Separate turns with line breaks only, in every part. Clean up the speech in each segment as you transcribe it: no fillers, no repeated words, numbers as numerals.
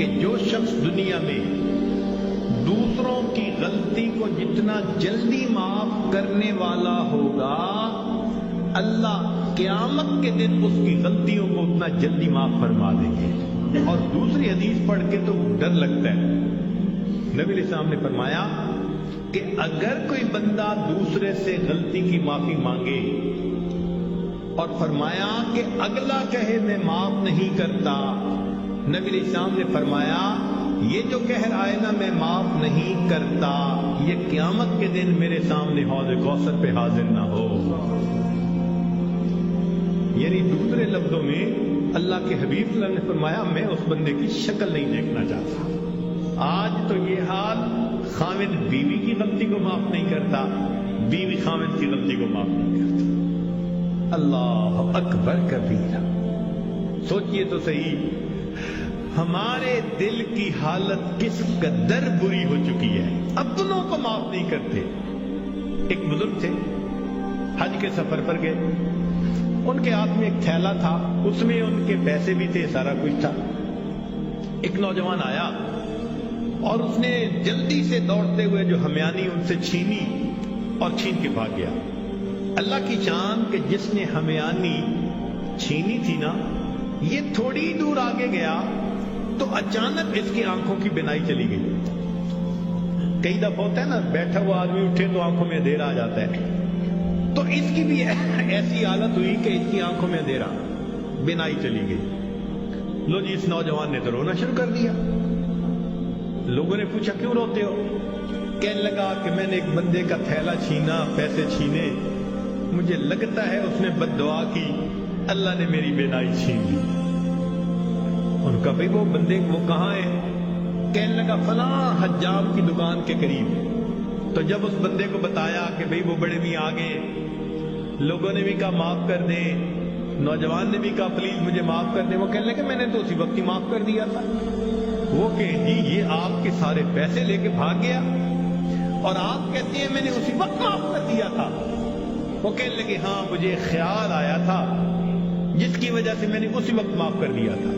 کہ جو شخص دنیا میں دوسروں کی غلطی کو جتنا جلدی معاف کرنے والا ہوگا، اللہ قیامت کے دن اس کی غلطیوں کو اتنا جلدی معاف فرما دیں گے۔ اور دوسری حدیث پڑھ کے تو ڈر لگتا ہے۔ نبی علیہ السلام نے فرمایا کہ اگر کوئی بندہ دوسرے سے غلطی کی معافی مانگے اور فرمایا کہ اگلا کہے میں معاف نہیں کرتا، نبی علیہ السلام نے فرمایا یہ جو کہہ رہا ہے نا میں معاف نہیں کرتا، یہ قیامت کے دن میرے سامنے حوض کوثر پہ حاضر نہ ہو۔ یعنی دوسرے لفظوں میں اللہ کے حبیب صلی اللہ علیہ وسلم نے فرمایا میں اس بندے کی شکل نہیں دیکھنا چاہتا۔ آج تو یہ حال، خاوند بیوی کی غلطی کو معاف نہیں کرتا، بیوی خاوند کی غلطی کو معاف نہیں کرتا۔ اللہ اکبر کبیرہ۔ سوچئے تو صحیح ہمارے دل کی حالت کس قدر بری ہو چکی ہے، اپنوں کو معاف نہیں کرتے۔ ایک بزرگ تھے، حج کے سفر پر گئے، ان کے ہاتھ میں ایک تھیلا تھا، اس میں ان کے پیسے بھی تھے، سارا کچھ تھا۔ ایک نوجوان آیا اور اس نے جلدی سے دوڑتے ہوئے جو ہمیانی ان سے چھینی اور چھین کے بھاگ گیا۔ اللہ کی شان کہ جس نے ہمیانی چھینی تھی نا، یہ تھوڑی دور آگے گیا تو اچانک اس کی آنکھوں کی بینائی چلی گئی۔ کئی دفعہ ہوتا ہے نا بیٹھا ہوا آدمی اٹھے تو آنکھوں میں اندھیرا آ جاتا ہے، تو اس کی بھی ایسی حالت ہوئی کہ اس کی آنکھوں میں اندھیرا، بینائی چلی گئی۔ لو جی، اس نوجوان نے تو رونا شروع کر دیا۔ لوگوں نے پوچھا کیوں روتے ہو؟ کہنے لگا کہ میں نے ایک بندے کا تھیلا چھینا، پیسے چھینے، مجھے لگتا ہے اس نے بد دعا کی، اللہ نے میری بینائی چھین لی۔ ان کا بھئی وہ بندے وہ کہاں ہے؟ کہنے لگا فلاں حجام کی دکان کے قریب۔ تو جب اس بندے کو بتایا کہ بھئی وہ بڑے میاں آگے، لوگوں نے بھی کہا معاف کر دیں، نوجوان نے بھی کہا پلیز مجھے معاف کر دیں، وہ کہنے لگے میں نے تو اسی وقت ہی معاف کر دیا تھا۔ وہ کہ جی یہ آپ کے سارے پیسے لے کے بھاگ گیا اور آپ کہتے ہیں میں نے اسی وقت معاف کر دیا تھا۔ وہ کہنے لگے ہاں مجھے خیال آیا تھا جس کی وجہ سے میں نے اسی وقت معاف کر دیا تھا۔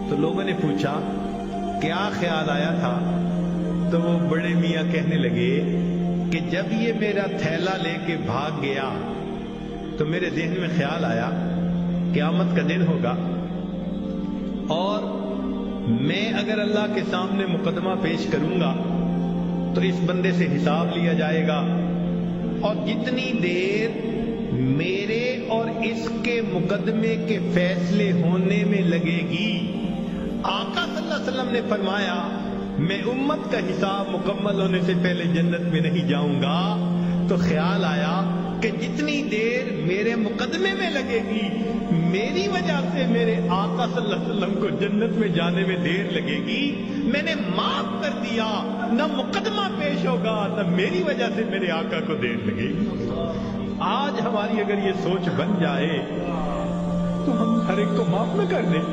تو لوگوں نے پوچھا کیا خیال آیا تھا؟ تو وہ بڑے میاں کہنے لگے کہ جب یہ میرا تھیلا لے کے بھاگ گیا تو میرے ذہن میں خیال آیا قیامت کا دن ہوگا اور میں اگر اللہ کے سامنے مقدمہ پیش کروں گا تو اس بندے سے حساب لیا جائے گا، اور جتنی دیر میرے اور اس کے مقدمے کے فیصلے ہونے میں لگے گی، آقا صلی اللہ علیہ وسلم نے فرمایا میں امت کا حساب مکمل ہونے سے پہلے جنت میں نہیں جاؤں گا۔ تو خیال آیا کہ جتنی دیر میرے مقدمے میں لگے گی، میری وجہ سے میرے آقا صلی اللہ علیہ وسلم کو جنت میں جانے میں دیر لگے گی، میں نے معاف کر دیا، نہ مقدمہ پیش ہوگا نہ میری وجہ سے میرے آقا کو دیر لگے گی۔ آج ہماری اگر یہ سوچ بن جائے تو ہم ہر ایک کو معاف نہ کر دیں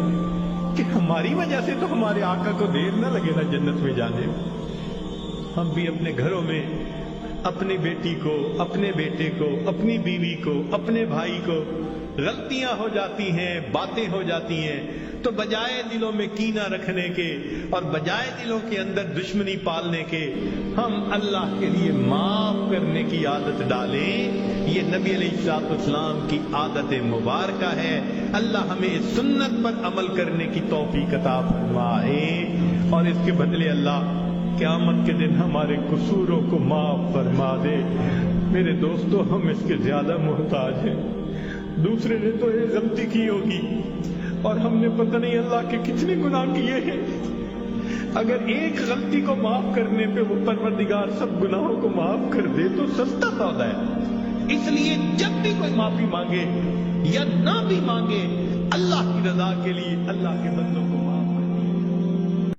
کہ ہماری وجہ سے تو ہمارے آقا کو دیر نہ لگے نا جنت میں جانے۔ ہم بھی اپنے گھروں میں اپنی بیٹی کو، اپنے بیٹے کو، اپنی بیوی کو، اپنے بھائی کو غلطیاں ہو جاتی ہیں، باتیں ہو جاتی ہیں، تو بجائے دلوں میں کینہ رکھنے کے اور بجائے دلوں کے اندر دشمنی پالنے کے، ہم اللہ کے لیے معاف کرنے کی عادت ڈالیں۔ یہ نبی علیہ السلام کی عادت مبارکہ ہے۔ اللہ ہمیں اس سنت پر عمل کرنے کی توفیق عطا فرمائے، اور اس کے بدلے اللہ قیامت کے دن ہمارے قصوروں کو معاف فرما دے۔ میرے دوستو، ہم اس کے زیادہ محتاج ہیں۔ دوسرے نے تو یہ غلطی کی ہوگی اور ہم نے پتہ نہیں اللہ کے کتنے گناہ کیے ہیں۔ اگر ایک غلطی کو معاف کرنے پہ وہ پروردگار سب گناہوں کو معاف کر دے تو سستا سودا ہے۔ اس لیے جب بھی کوئی معافی مانگے یا نہ بھی مانگے، اللہ کی رضا کے لیے اللہ کے بندوں کو